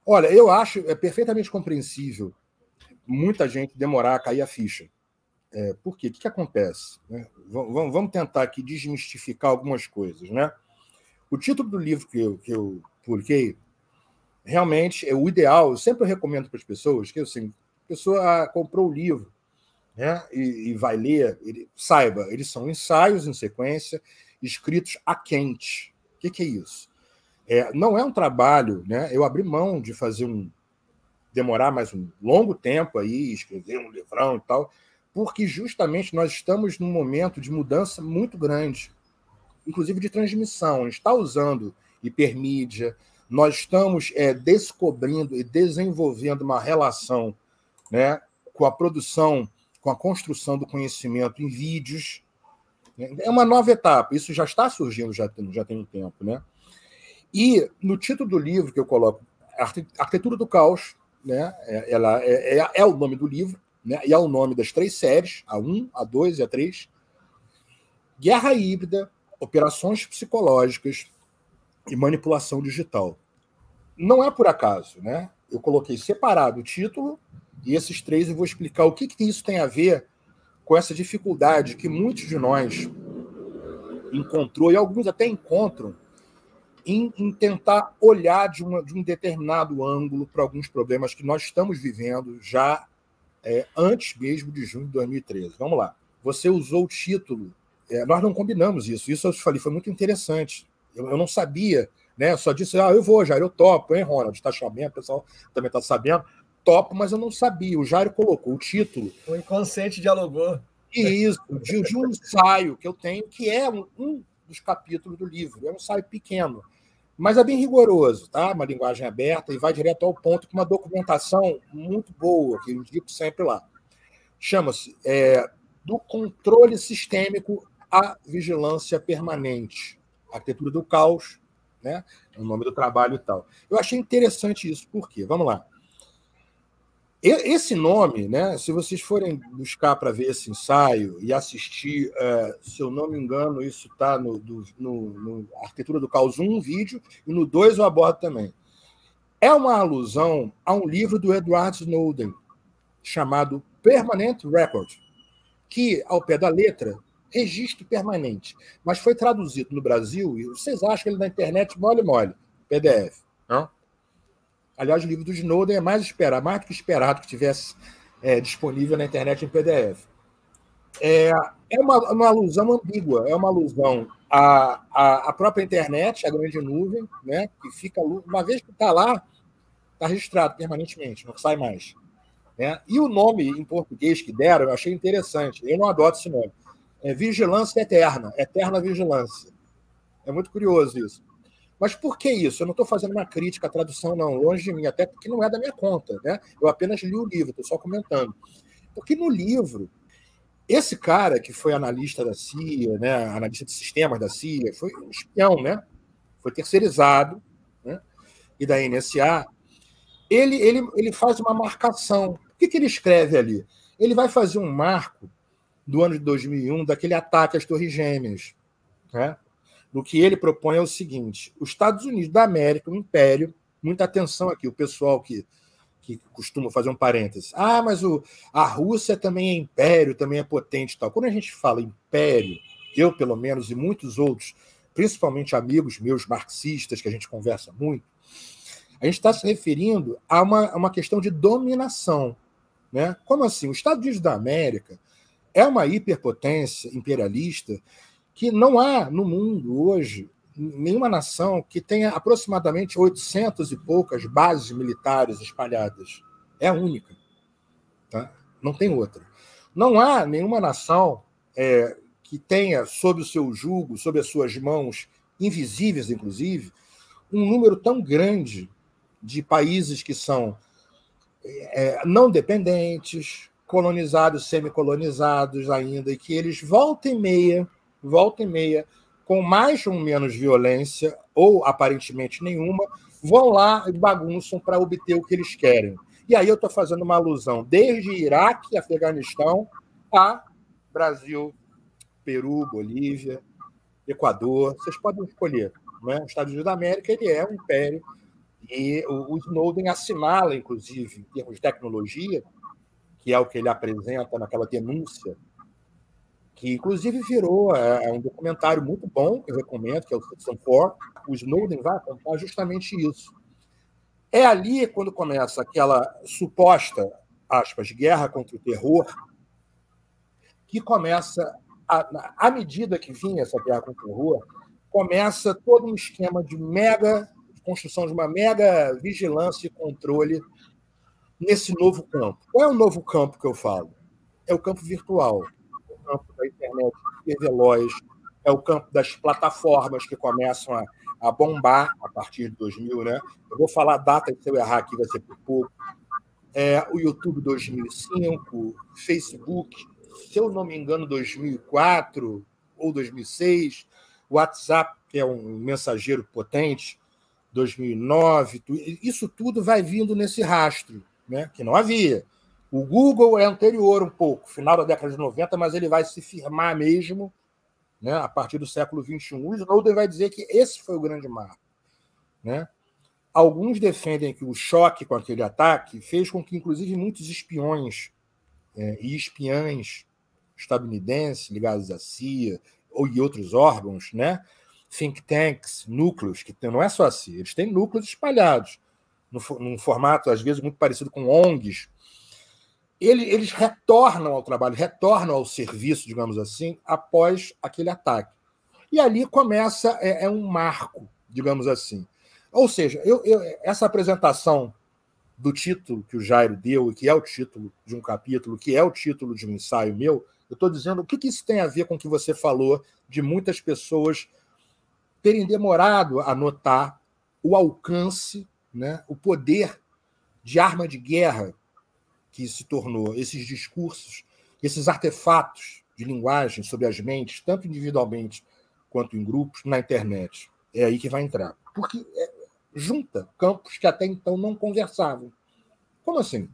Olha, eu acho perfeitamente compreensível muita gente demorar a cair a ficha. Por quê? O que acontece? Né? Vamos tentar aqui desmistificar algumas coisas. Né? O título do livro que eu publiquei, realmente, é o ideal. Eu sempre recomendo para as pessoas que assim, a pessoa comprou o livro, né, e vai ler, saiba, eles são ensaios em sequência, escritos a quente. O que é isso? Não é um trabalho, né? Eu abri mão de demorar mais um longo tempo aí, escrever um livrão e tal, porque justamente nós estamos num momento de mudança muito grande, inclusive de transmissão. A gente está usando hipermídia, nós estamos descobrindo e desenvolvendo uma relação, né, com a produção, com a construção do conhecimento em vídeos. É uma nova etapa, isso já está surgindo, já tem um tempo. Né? E no título do livro que eu coloco, Arquitetura do Caos, né, ela é o nome do livro, né, e é o nome das 3 séries, a 1, a 2 e a 3. Guerra híbrida, operações psicológicas e manipulação digital. Não é por acaso, né? Eu coloquei separado o título e esses 3 eu vou explicar o que isso tem a ver com essa dificuldade que muitos de nós encontrou, e alguns até encontram, em tentar olhar de um determinado ângulo para alguns problemas que nós estamos vivendo já antes mesmo de junho de 2013. Vamos lá. Você usou o título, nós não combinamos isso eu te falei, foi muito interessante. Eu não sabia, né? Eu só disse, eu vou, Jair, eu topo, hein, Ronald? Está sabendo, o pessoal também está sabendo. Topo, mas eu não sabia. O Jair colocou o título. O inconsciente dialogou. Isso, de um ensaio que eu tenho, que é um dos capítulos do livro. É um ensaio pequeno, mas é bem rigoroso, tá? Uma linguagem aberta e vai direto ao ponto, com uma documentação muito boa, que eu indico sempre lá. Chama-se Do Controle Sistêmico à Vigilância Permanente. Arquitetura do Caos, né? É o nome do trabalho e tal. Eu achei interessante isso, por quê? Vamos lá. Esse nome, né, se vocês forem buscar para ver esse ensaio e assistir, se eu não me engano, isso está no Arquitetura do Caos 1, vídeo, e no 2 eu abordo também. É uma alusão a um livro do Edward Snowden, chamado Permanent Record, que, ao pé da letra, registro permanente, mas foi traduzido no Brasil, e vocês acham ele na internet mole, PDF, não? Aliás, o livro do Snowden é mais do que esperado que tivesse disponível na internet em PDF. É uma alusão ambígua, é uma alusão à própria internet, à grande nuvem, né, que fica, uma vez que está lá, está registrado permanentemente, não sai mais. Né? E o nome em português que deram, eu achei interessante, eu não adoto esse nome. Vigilância eterna, eterna vigilância. É muito curioso isso. Mas por que isso? Eu não estou fazendo uma crítica à tradução, não, longe de mim, até porque não é da minha conta. Né? Eu apenas li o livro, estou só comentando. Porque no livro, esse cara que foi analista da CIA, né, analista de sistemas da CIA, foi um espião, né? Foi terceirizado, né, e da NSA, ele faz uma marcação. O que ele escreve ali? Ele vai fazer um marco do ano de 2001, daquele ataque às Torres Gêmeas. Né? No que ele propõe é o seguinte: os Estados Unidos da América, um império, muita atenção aqui, o pessoal que costuma fazer um parêntese. Mas a Rússia também é império, também é potente e tal. Quando a gente fala império, eu, pelo menos, e muitos outros, principalmente amigos meus marxistas, que a gente conversa muito, a gente está se referindo a uma questão de dominação. Né? Como assim? Os Estados Unidos da América é uma hiperpotência imperialista que não há no mundo hoje nenhuma nação que tenha aproximadamente 800 e poucas bases militares espalhadas. É a única. Tá? Não tem outra. Não há nenhuma nação que tenha sob o seu jugo, sob as suas mãos, invisíveis inclusive, um número tão grande de países que são não dependentes, colonizados, semicolonizados ainda, e que eles volta e meia, com mais ou menos violência, ou aparentemente nenhuma, vão lá e bagunçam para obter o que eles querem. E aí eu estou fazendo uma alusão desde Iraque, Afeganistão, a Brasil, Peru, Bolívia, Equador. Vocês podem escolher. Né? Os Estados Unidos da América ele é um império E o Snowden assinala, inclusive, em termos de tecnologia, que é o que ele apresenta naquela denúncia, que inclusive virou um documentário muito bom, que eu recomendo, que é o Citizen 4. O Snowden vai contar justamente isso. É ali quando começa aquela suposta, aspas, guerra contra o terror, que começa, à medida que vinha essa guerra contra o terror, começa todo um esquema de construção de uma mega vigilância e controle nesse novo campo. Qual é o novo campo que eu falo? É o campo virtual, é o campo da internet hiperveloz, é o campo das plataformas que começam a bombar a partir de 2000, né? Eu vou falar a data, se eu errar aqui vai ser por pouco. O YouTube 2005, Facebook, se eu não me engano, 2004 ou 2006, o WhatsApp, que é um mensageiro potente, 2009, isso tudo vai vindo nesse rastro, né? Que não havia. O Google é anterior um pouco, final da década de 90, mas ele vai se firmar mesmo, né, a partir do século XXI. O Snowden vai dizer que esse foi o grande marco, né? Alguns defendem que o choque com aquele ataque fez com que, inclusive, muitos espiões e espiãs estadunidenses ligados à CIA e outros órgãos, né, think tanks, núcleos, que não é só a CIA, eles têm núcleos espalhados, num formato, às vezes, muito parecido com ONGs. Eles retornam ao trabalho, retornam ao serviço, digamos assim, após aquele ataque. E ali começa, um marco, digamos assim. Ou seja, essa apresentação do título que o Jairo deu, e que é o título de um capítulo, que é o título de um ensaio meu, eu estou dizendo o que isso tem a ver com o que você falou de muitas pessoas terem demorado a notar o alcance, né, o poder de arma de guerra que se tornou esses discursos, esses artefatos de linguagem sobre as mentes, tanto individualmente quanto em grupos, na internet. É aí que vai entrar. Porque junta campos que até então não conversavam. Como assim?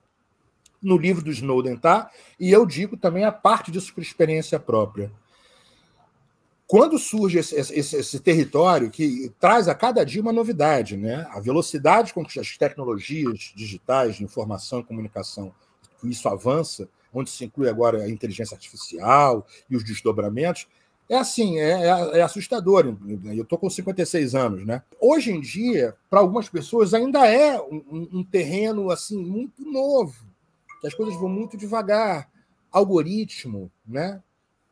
No livro do Snowden, tá? E eu digo também a parte disso por experiência própria. Quando surge esse território que traz a cada dia uma novidade, né? A velocidade com que as tecnologias digitais de informação e comunicação, isso avança, onde se inclui agora a inteligência artificial e os desdobramentos, é assustador. Eu estou com 56 anos, né? Hoje em dia, para algumas pessoas, ainda é um terreno assim muito novo, que as coisas vão muito devagar. Algoritmo, né?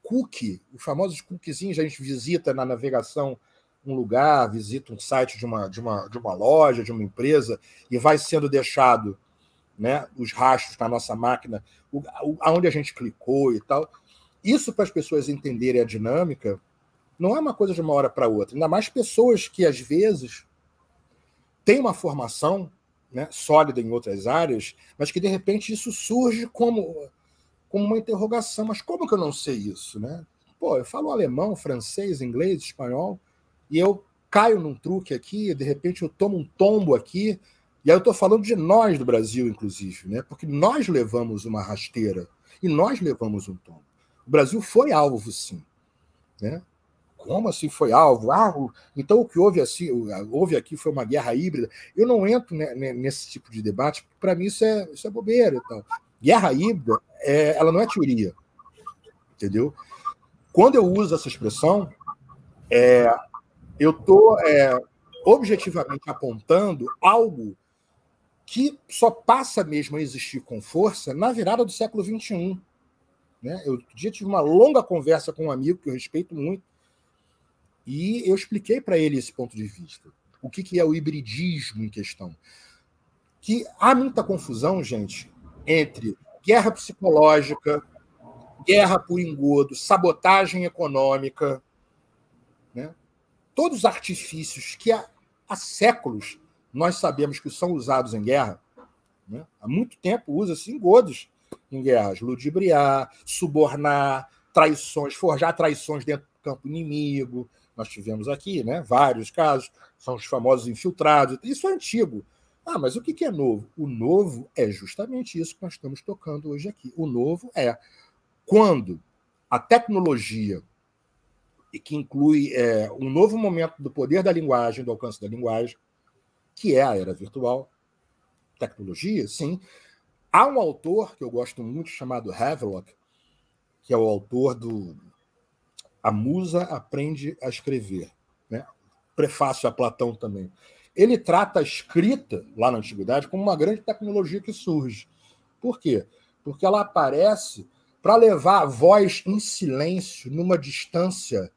Cookie, os famosos cookiezinhos, a gente visita na navegação um lugar, visita um site de uma loja, de uma empresa, e vai sendo deixado, né, os rastros na nossa máquina, aonde a gente clicou e tal. Isso, para as pessoas entenderem a dinâmica, não é uma coisa de uma hora para outra. Ainda mais pessoas que, às vezes, têm uma formação, né, sólida em outras áreas, mas que, de repente, isso surge como uma interrogação. Mas como que eu não sei isso, né? Pô, eu falo alemão, francês, inglês, espanhol, e eu caio num truque aqui, de repente eu tomo um tombo aqui, e aí eu estou falando de nós do Brasil, inclusive, né? Porque nós levamos uma rasteira e nós levamos um tombo. O Brasil foi alvo, sim, né? Como assim foi alvo? Então o que houve aqui foi uma guerra híbrida. Eu não entro nesse tipo de debate, porque para mim isso é bobeira e tal. Guerra híbrida, ela não é teoria, entendeu? Quando eu uso essa expressão, eu estou objetivamente apontando algo que só passa mesmo a existir com força na virada do século XXI. Né? Eu tive uma longa conversa com um amigo que eu respeito muito, e eu expliquei para ele esse ponto de vista. O que é o hibridismo em questão? Que há muita confusão, gente, entre guerra psicológica, guerra por engodo, sabotagem econômica, né? Todos os artifícios que há séculos nós sabemos que são usados em guerra, né? Há muito tempo usa-se engodos em guerras, ludibriar, subornar, traições, forjar traições dentro do campo inimigo. Nós tivemos aqui, né, vários casos, são os famosos infiltrados. Isso é antigo. Mas o que é novo? O novo é justamente isso que nós estamos tocando hoje aqui. O novo é quando a tecnologia, e que inclui um novo momento do poder da linguagem, do alcance da linguagem, que é a era virtual. Tecnologia, sim. Há um autor que eu gosto muito chamado Havelock, que é o autor do A Musa Aprende a Escrever, né? Prefácio a Platão também. Ele trata a escrita, lá na antiguidade, como uma grande tecnologia que surge. Por quê? Porque ela aparece para levar a voz em silêncio, numa distância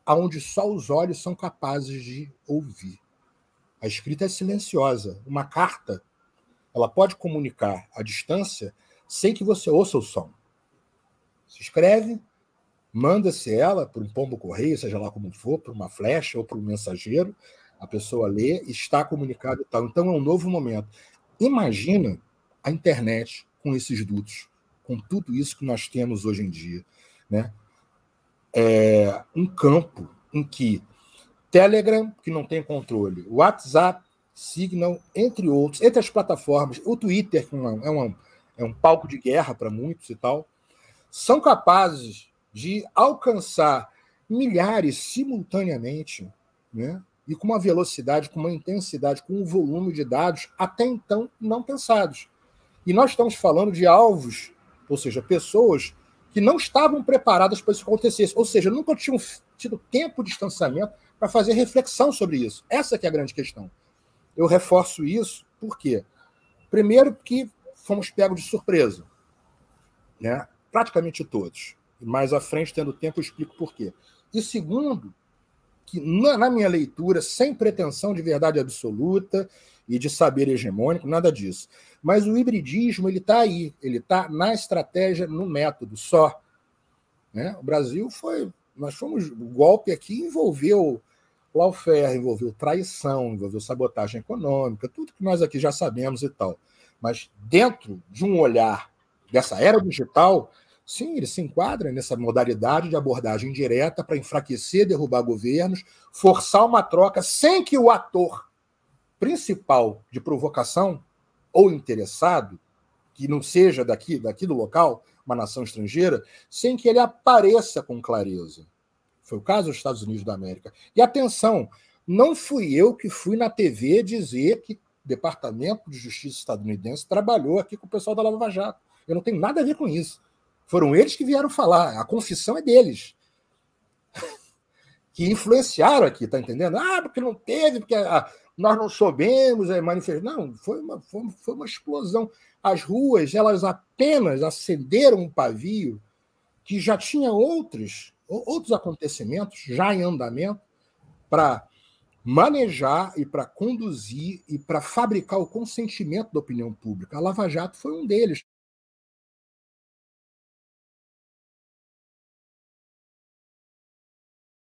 onde só os olhos são capazes de ouvir. A escrita é silenciosa. Uma carta, ela pode comunicar à distância sem que você ouça o som. Se escreve, manda-se ela por um pombo-correio, seja lá como for, por uma flecha ou por um mensageiro, a pessoa lê, está comunicado e tal. Então é um novo momento. Imagina a internet com esses dutos, com tudo isso que nós temos hoje em dia, né? Um campo em que Telegram, que não tem controle, WhatsApp, Signal, entre outros, entre as plataformas, o Twitter, que é um palco de guerra para muitos e tal, são capazes de alcançar milhares simultaneamente, né? E com uma velocidade, com uma intensidade, com um volume de dados até então não pensados. E nós estamos falando de alvos, ou seja, pessoas que não estavam preparadas para isso acontecer, ou seja, nunca tinham tido tempo de distanciamento para fazer reflexão sobre isso. Essa que é a grande questão. Eu reforço isso, por quê? Primeiro, porque fomos pegos de surpresa, né? Praticamente todos. E mais à frente, tendo tempo, eu explico por quê. E segundo, que na minha leitura, sem pretensão de verdade absoluta e de saber hegemônico, nada disso. Mas o hibridismo, ele está aí, ele está na estratégia, no método só. Né? O Brasil o golpe aqui envolveu lawfare, envolveu traição, envolveu sabotagem econômica, tudo que nós aqui já sabemos e tal. Mas dentro de um olhar dessa era digital, sim, ele se enquadra nessa modalidade de abordagem direta para enfraquecer, derrubar governos, forçar uma troca sem que o ator principal de provocação ou interessado, que não seja daqui do local, uma nação estrangeira, sem que ele apareça com clareza. Foi o caso dos Estados Unidos da América. E atenção, não fui eu que fui na TV dizer que o Departamento de Justiça estadunidense trabalhou aqui com o pessoal da Lava Jato. Eu não tenho nada a ver com isso. Foram eles que vieram falar. A confissão é deles. Que influenciaram aqui, tá entendendo? Porque não teve, porque nós não soubemos manifestar. Não, foi uma explosão. As ruas, elas apenas acenderam um pavio que já tinha outros acontecimentos já em andamento para manejar e para conduzir e para fabricar o consentimento da opinião pública. A Lava Jato foi um deles.